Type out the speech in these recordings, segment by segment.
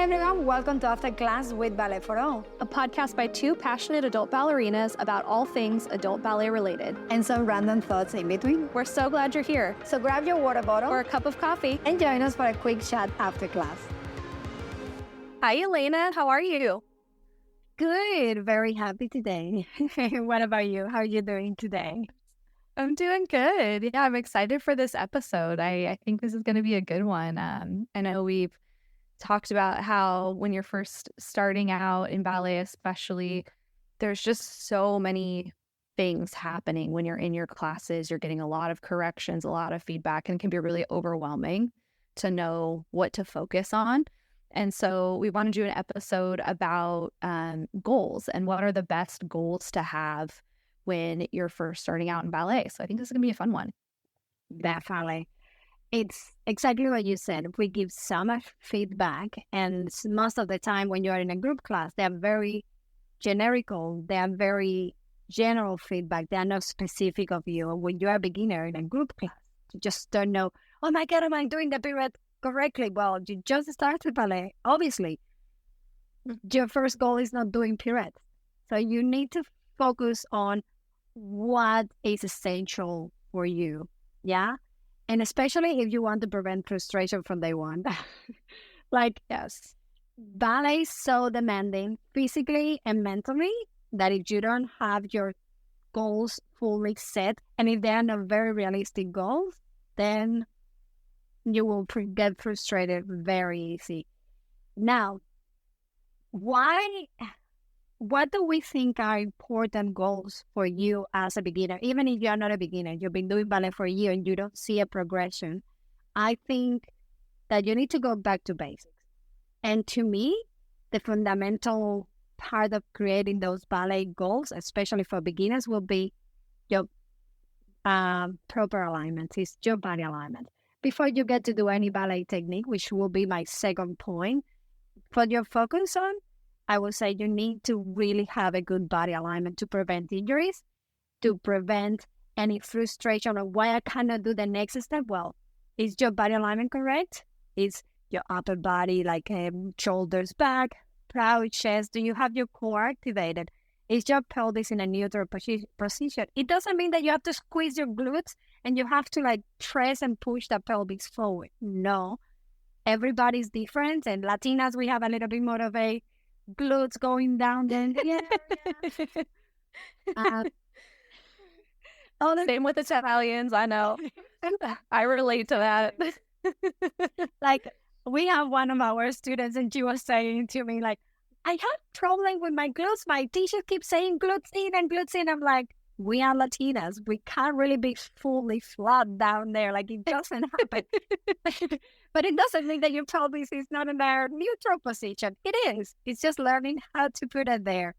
Hi everyone, welcome to After Class with Ballet for All, a podcast by two passionate adult ballerinas about all things adult ballet related. and some random thoughts in between. We're so glad you're here. So grab your water bottle Or a cup of coffee. and join us for a quick chat after class. Hi, Elena. How are you? Good, very happy today. What about you? How are you doing today? I'm doing good. Yeah, I'm excited for this episode. I think this is going to be a good one. I know we've talked about how when you're first starting out in ballet, especially, there's just so many things happening when you're in your classes. You're getting a lot of corrections, a lot of feedback, and it can be really overwhelming to know what to focus on. And so we want to do an episode about goals and what are the best goals to have when you're first starting out in ballet. So I think this is going to be a fun one. Definitely. It's exactly what you said. We give so much feedback, and most of the time when you are in a group class, they are very generical. They are very general feedback. They are not specific of you. When you are a beginner in a group class, you just don't know, oh my God, am I doing the pirouette correctly? Well, you just started ballet. Obviously, your first goal is not doing pirouettes. So you need to focus on what is essential for you. Yeah. And especially if you want to prevent frustration from day one. Yes. Ballet is so demanding physically and mentally that if you don't have your goals fully set, and if they are not very realistic goals, then you will get frustrated very easy. Now, what do we think are important goals for you as a beginner? Even if you're not a beginner, you've been doing ballet for a year and you don't see a progression, I think that you need to go back to basics. And to me, the fundamental part of creating those ballet goals, especially for beginners, will be your proper alignment. It's your body alignment. Before you get to do any ballet technique, which will be my second point, put your focus on, I would say you need to really have a good body alignment to prevent injuries, to prevent any frustration of why I cannot do the next step. Well, is your body alignment correct? Is your upper body like shoulders back, proud chest? Do you have your core activated? Is your pelvis in a neutral position? It doesn't mean that you have to squeeze your glutes and you have to like press and push the pelvis forward. No, everybody's different. And Latinas, we have a little bit more of a glutes going down then. Yeah. Same with Italians, I know. I relate to that. Like, we have one of our students and she was saying to me, like, I have problem with my glutes. My teacher keeps saying glutes in and glutes in. I'm like, we are Latinas. We can't really be fully flat down there. Like, it doesn't happen. But it doesn't mean that your pelvis is not in their neutral position. It is. It's just learning how to put it there.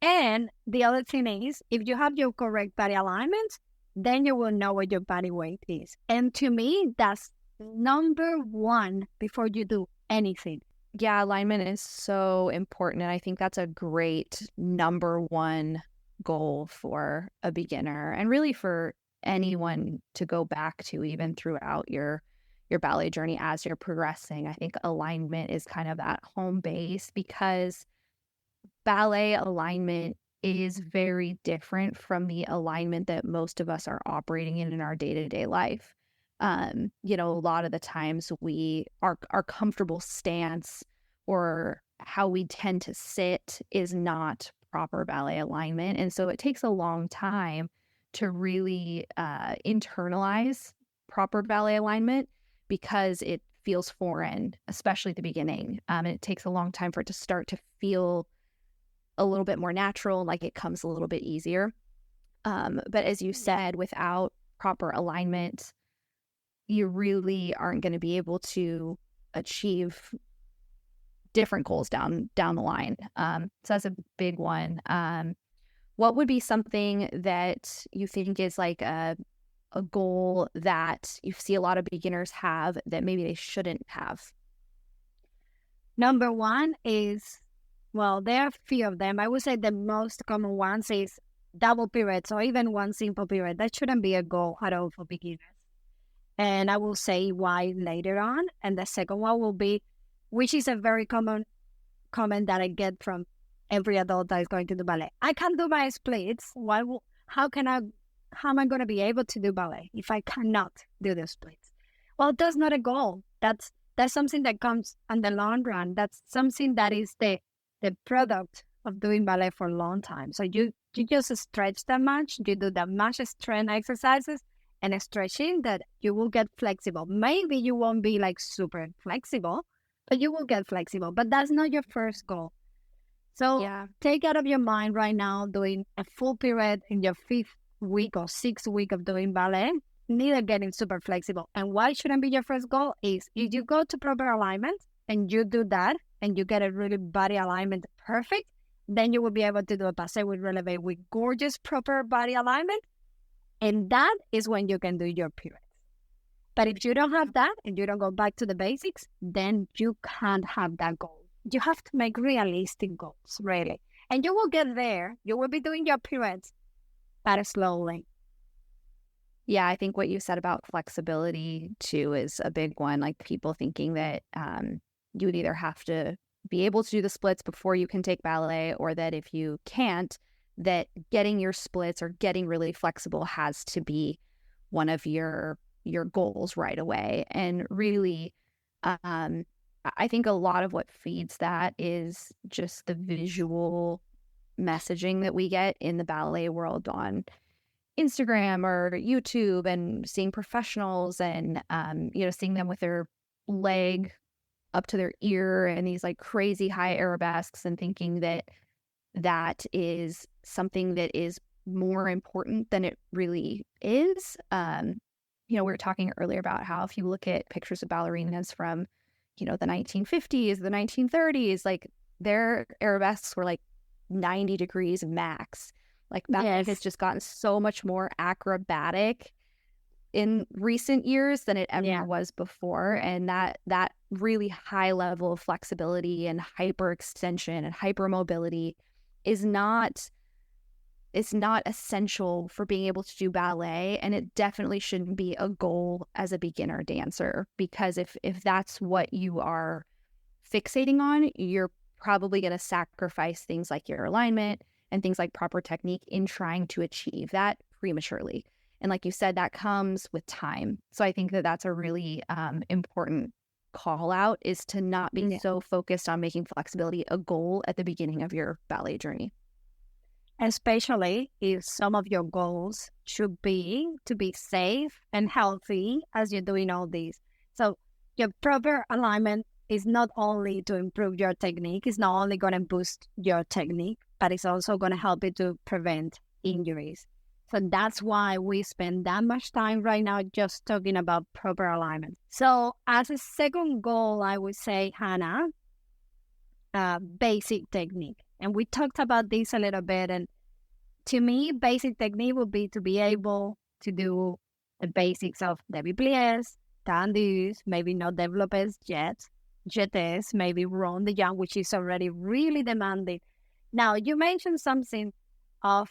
And the other thing is, if you have your correct body alignment, then you will know what your body weight is. And to me, that's number one before you do anything. Yeah, alignment is so important. And I think that's a great number one goal for a beginner and really for anyone to go back to even throughout your ballet journey as you're progressing. I think alignment is kind of that home base because ballet alignment is very different from the alignment that most of us are operating in our day-to-day life. A lot of the times our comfortable stance or how we tend to sit is not proper ballet alignment. And so it takes a long time to really internalize proper ballet alignment because it feels foreign, especially at the beginning. And it takes a long time for it to start to feel a little bit more natural, like it comes a little bit easier. But as you said, without proper alignment, you really aren't going to be able to achieve different goals down the line. So that's a big one. What would be something that you think is like a goal that you see a lot of beginners have that maybe they shouldn't have? Number one is, well, there are a few of them. I would say the most common ones is double pirouettes or even one simple pirouette. That shouldn't be a goal at all for beginners. And I will say why later on. And the second one will be which is a very common comment that I get from every adult that is going to do ballet. I can't do my splits. How can I, how am I going to be able to do ballet if I cannot do the splits? Well, that's not a goal. That's something that comes on the long run. That's something that is the product of doing ballet for a long time. So you just stretch that much, you do that much strength exercises and stretching that you will get flexible. Maybe you won't be like super flexible, but you will get flexible. But that's not your first goal. So Yeah. take out of your mind right now doing a full period in your 5th week or 6th week of doing ballet, neither getting super flexible. And why shouldn't be your first goal is if you go to proper alignment and you do that and you get a really body alignment perfect, then you will be able to do a passe with releve with gorgeous proper body alignment. And that is when you can do your periods. But if you don't have that and you don't go back to the basics, then you can't have that goal. You have to make realistic goals, really. And you will get there. You will be doing your periods, but slowly. Yeah, I think what you said about flexibility too is a big one. Like people thinking that you would either have to be able to do the splits before you can take ballet, or that if you can't, that getting your splits or getting really flexible has to be one of your goals right away. And really, I think a lot of what feeds that is just the visual messaging that we get in the ballet world on Instagram or YouTube, and seeing professionals and, seeing them with their leg up to their ear and these like crazy high arabesques, and thinking that that is something that is more important than it really is. We were talking earlier about how if you look at pictures of ballerinas from, the 1950s, the 1930s, like their arabesques were like 90 degrees max. Like that has just gotten so much more acrobatic in recent years than it ever was before. And that really high level of flexibility and hyperextension and hypermobility is not essential for being able to do ballet, and it definitely shouldn't be a goal as a beginner dancer, because if that's what you are fixating on, you're probably going to sacrifice things like your alignment and things like proper technique in trying to achieve that prematurely. And like you said, that comes with time. So I think that that's a really important call out, is to not be so focused on making flexibility a goal at the beginning of your ballet journey. Especially if some of your goals should be to be safe and healthy as you're doing all these. So your proper alignment is not only to improve your technique, it's not only going to boost your technique, but it's also going to help you to prevent injuries. So that's why we spend that much time right now just talking about proper alignment. So as a second goal, I would say, Hannah, basic technique. And we talked about this a little bit. And to me, basic technique would be to be able to do the basics of développés, tendus, maybe not développés yet, jetés, maybe rond de jambe, which is already really demanding. Now, you mentioned something of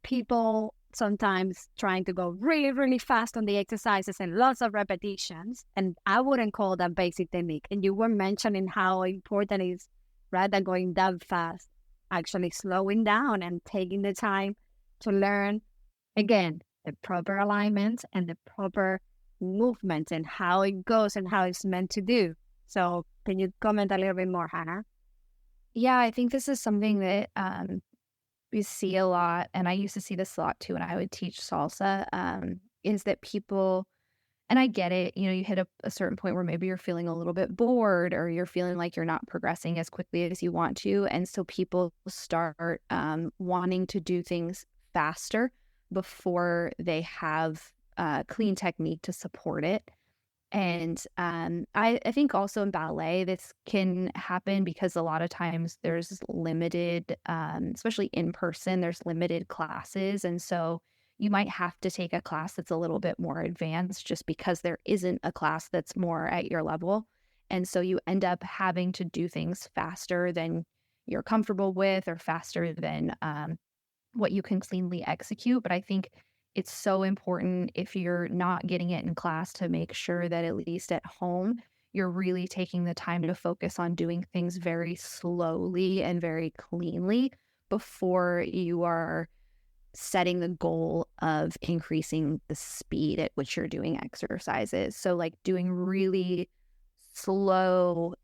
people sometimes trying to go really, really fast on the exercises and lots of repetitions. And I wouldn't call that basic technique. And you were mentioning how important it is, rather than going that fast, actually slowing down and taking the time to learn, again, the proper alignment and the proper movement and how it goes and how it's meant to do. So can you comment a little bit more, Hannah? Yeah, I think this is something that we see a lot, and I used to see this a lot too when I would teach salsa, is that people, and I get it, you hit a certain point where maybe you're feeling a little bit bored, or you're feeling like you're not progressing as quickly as you want to. And so people start wanting to do things faster before they have clean technique to support it. And I think also in ballet, this can happen because a lot of times there's limited, especially in person, there's limited classes. And so you might have to take a class that's a little bit more advanced just because there isn't a class that's more at your level. And so you end up having to do things faster than you're comfortable with, or faster than what you can cleanly execute. But I think it's so important, if you're not getting it in class, to make sure that at least at home you're really taking the time to focus on doing things very slowly and very cleanly before you are setting the goal of increasing the speed at which you're doing exercises. So, like doing really slow,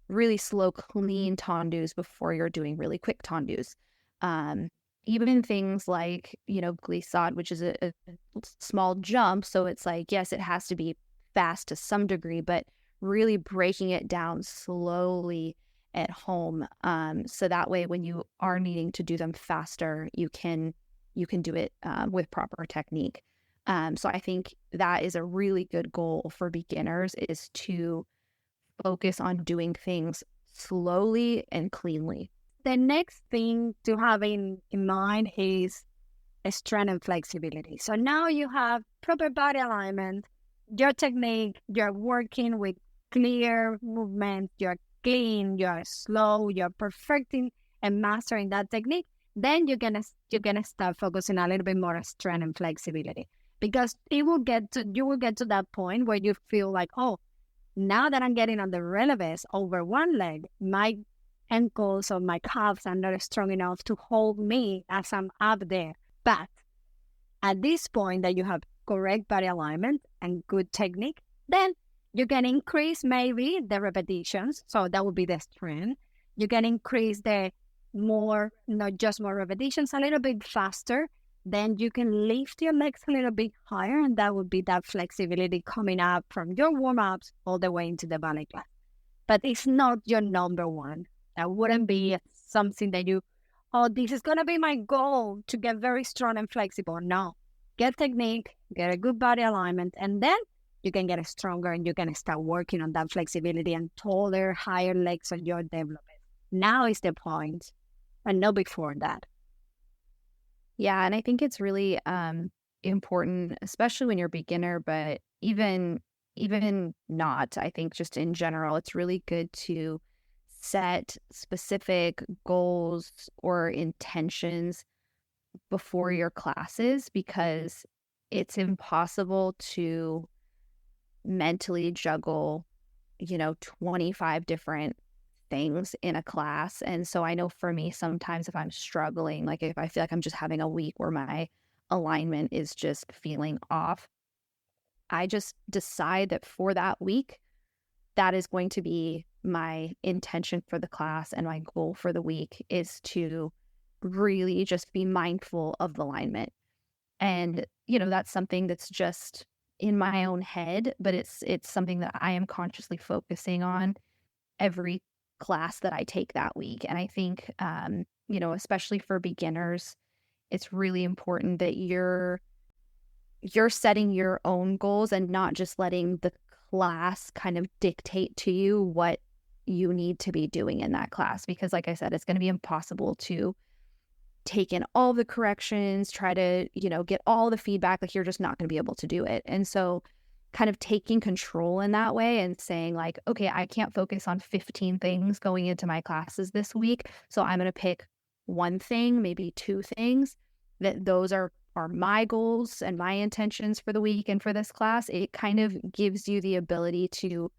really slow, clean tendus before you're doing really quick tendus. Um, Even things like, glissade, which is a small jump. So it's like, yes, it has to be fast to some degree, but really breaking it down slowly at home. So that way, when you are needing to do them faster, you can do it with proper technique. So I think that is a really good goal for beginners, is to focus on doing things slowly and cleanly. The next thing to have in mind is strength and flexibility. So now you have proper body alignment, your technique, you're working with clear movement, you're clean, you're slow, you're perfecting and mastering that technique. Then you're gonna start focusing a little bit more on strength and flexibility, because you will get to that point where you feel like, oh, now that I'm getting on the releves over one leg, my ankles or my calves are not strong enough to hold me as I'm up there. But at this point that you have correct body alignment and good technique, then you can increase maybe the repetitions. So that would be the strength. You can increase the more, not just more repetitions, a little bit faster. Then you can lift your legs a little bit higher, and that would be that flexibility coming up from your warm-ups all the way into the ballet class. But it's not your number one. That wouldn't be something that oh, this is going to be my goal to get very strong and flexible. No, get technique, get a good body alignment, and then you can get stronger and you can start working on that flexibility and taller, higher legs on your development. Now is the point, and not before that. Yeah, and I think it's really important, especially when you're a beginner, but even not. I think just in general, it's really good to set specific goals or intentions before your classes, because it's impossible to mentally juggle, 25 different things in a class. And so I know for me, sometimes if I'm struggling, like if I feel like I'm just having a week where my alignment is just feeling off, I just decide that for that week, that is going to be my intention for the class, and my goal for the week is to really just be mindful of the alignment. And, that's something that's just in my own head, but it's something that I am consciously focusing on every class that I take that week. And I think, especially for beginners, it's really important that you're setting your own goals and not just letting the class kind of dictate to you what you need to be doing in that class. Because like I said, it's going to be impossible to take in all the corrections, try to, get all the feedback. Like you're just not going to be able to do it. And so kind of taking control in that way and saying like, okay, I can't focus on 15 things going into my classes this week. So I'm going to pick one thing, maybe two things, that those are my goals and my intentions for the week and for this class. It kind of gives you the ability to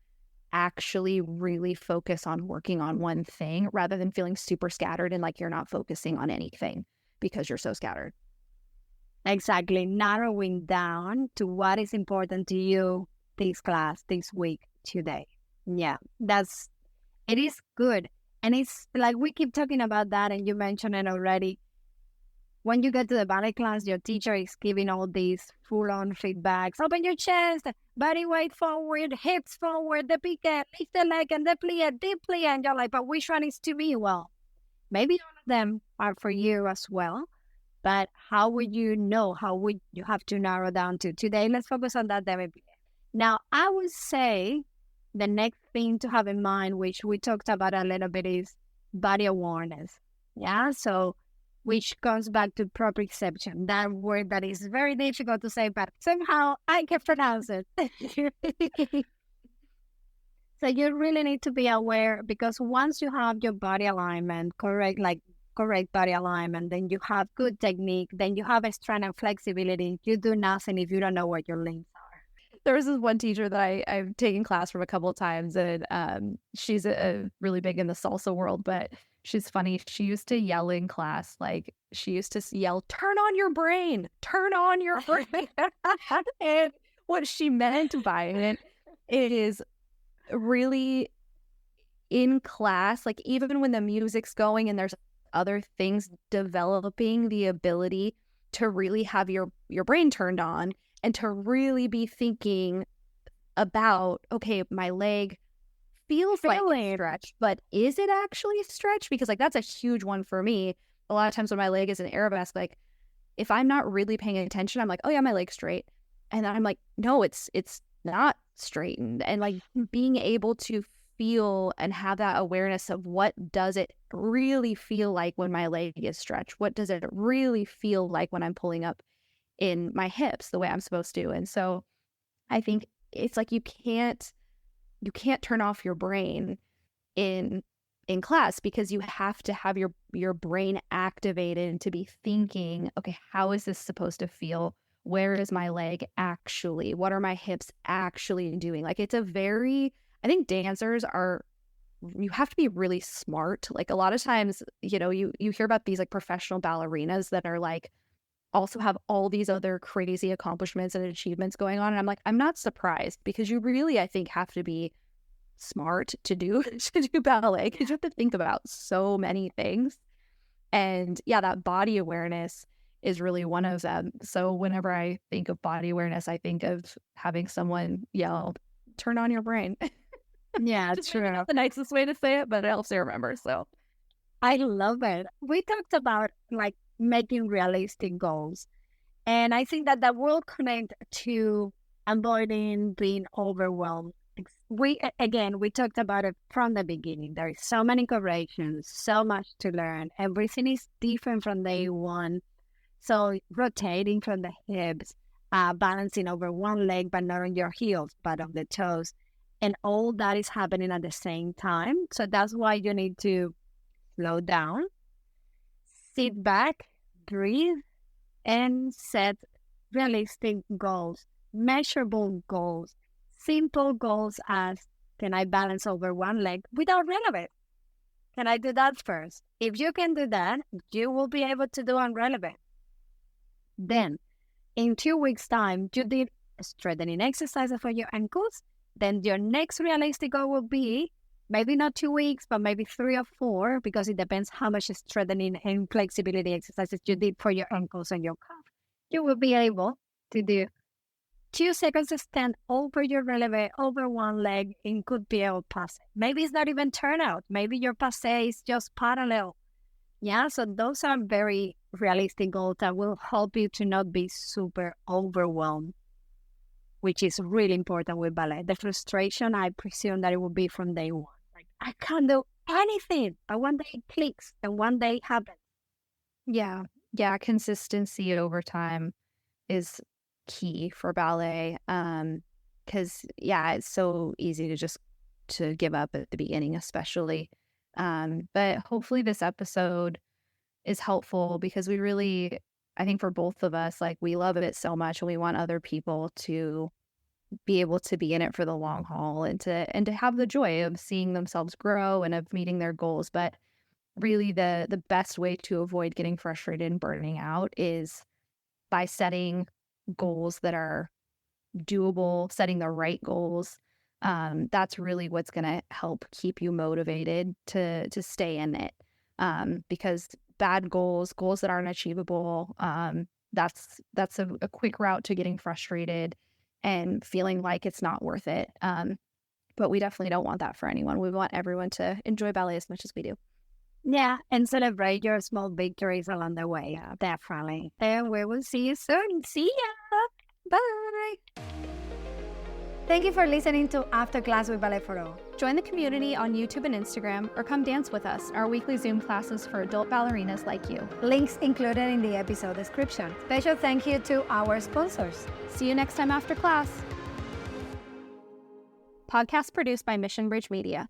actually really focus on working on one thing rather than feeling super scattered and like you're not focusing on anything because you're so scattered. Exactly. Narrowing down to what is important to you this class, this week, today. Yeah, it is good. And it's like we keep talking about that, and you mentioned it already. When you get to the ballet class, your teacher is giving all these full-on feedbacks. Open your chest, body weight forward, hips forward, the piqué, lift the leg and the plie, deep plie. And you're like, but which one is to me? Well, maybe all of them are for you as well. But how would you know? How would you have to narrow down to today? Let's focus on that demi plie. Now, I would say the next thing to have in mind, which we talked about a little bit, is body awareness. Yeah, so which comes back to proprioception, that word that is very difficult to say, but somehow I can pronounce it. So you really need to be aware, because once you have your body alignment correct body alignment, then you have good technique, then you have a strength and flexibility. You do nothing if you don't know what your limbs are. there was this one teacher that I've taken class from a couple of times, and she's a really big in the salsa world, but she's funny. She used to yell in class, like she used to yell, "Turn on your brain, turn on your brain." And what she meant by it is really in class, like even when the music's going and there's other things, developing the ability to really have your brain turned on and to really be thinking about, okay, my leg feels like it's stretched, but is it actually stretched? Because like that's a huge one for me. A lot of times when my leg is in arabesque, like if I'm not really paying attention, I'm like, oh yeah, my leg's straight. And then I'm like, no, it's not straightened. And like being able to feel and have that awareness of what does it really feel like when my leg is stretched? What does it really feel like when I'm pulling up in my hips the way I'm supposed to? And so I think it's like you can't turn off your brain in class, because you have to have your brain activated to be thinking, okay, how is this supposed to feel? Where is my leg actually? What are my hips actually doing? Like it's I think dancers you have to be really smart. Like a lot of times, you know, you hear about these like professional ballerinas that are like also have all these other crazy accomplishments and achievements going on. And I'm like, I'm not surprised, because you really, I think, have to be smart to do ballet, because you have to think about so many things. And yeah, that body awareness is really one of them. So whenever I think of body awareness, I think of having someone yell, "Turn on your brain." Yeah, Just true. maybe not the nicest way to say it, but it helps you remember. So I love it. We talked about like making realistic goals. And I think that will connect to avoiding being overwhelmed. We talked about it from the beginning. There is so many corrections, so much to learn. Everything is different from day one. So rotating from the hips, balancing over one leg, but not on your heels, but on the toes. And all that is happening at the same time. So that's why you need to slow down, sit back, breathe, and set realistic goals, measurable goals, simple goals as, can I balance over one leg without relevant? Can I do that first? If you can do that, you will be able to do unrelevant. Then, in 2 weeks' time, you did strengthening exercises for your ankles. Then your next realistic goal will be maybe not 2 weeks, but maybe 3 or 4, because it depends how much strengthening and flexibility exercises you did for your ankles and your calf. You will be able to do 2 seconds to stand over your releve, over one leg in good PL passe. Maybe it's not even turnout. Maybe your passe is just parallel. Yeah, so those are very realistic goals that will help you to not be super overwhelmed, which is really important with ballet. The frustration, I presume that it will be from day one. Like, I can't do anything, but one day it clicks and one day it happens. yeah, consistency over time is key for ballet. Because it's so easy to give up at the beginning, especially. But hopefully this episode is helpful, because we really, I think for both of us, like we love it so much, and we want other people to be able to be in it for the long haul, and to have the joy of seeing themselves grow and of meeting their goals. But really the best way to avoid getting frustrated and burning out is by setting goals that are doable, setting the right goals. That's really what's going to help keep you motivated to stay in it. Because bad goals that aren't achievable, that's a quick route to getting frustrated and feeling like it's not worth it. But we definitely don't want that for anyone. We want everyone to enjoy ballet as much as we do. Yeah, and celebrate your small victories along the way. Yeah, definitely. And we will see you soon. See ya. Bye. Thank you for listening to After Class with Ballet for All. Join the community on YouTube and Instagram, or come dance with us, our weekly Zoom classes for adult ballerinas like you. Links included in the episode description. Special thank you to our sponsors. See you next time after class. Podcast produced by Mission Bridge Media.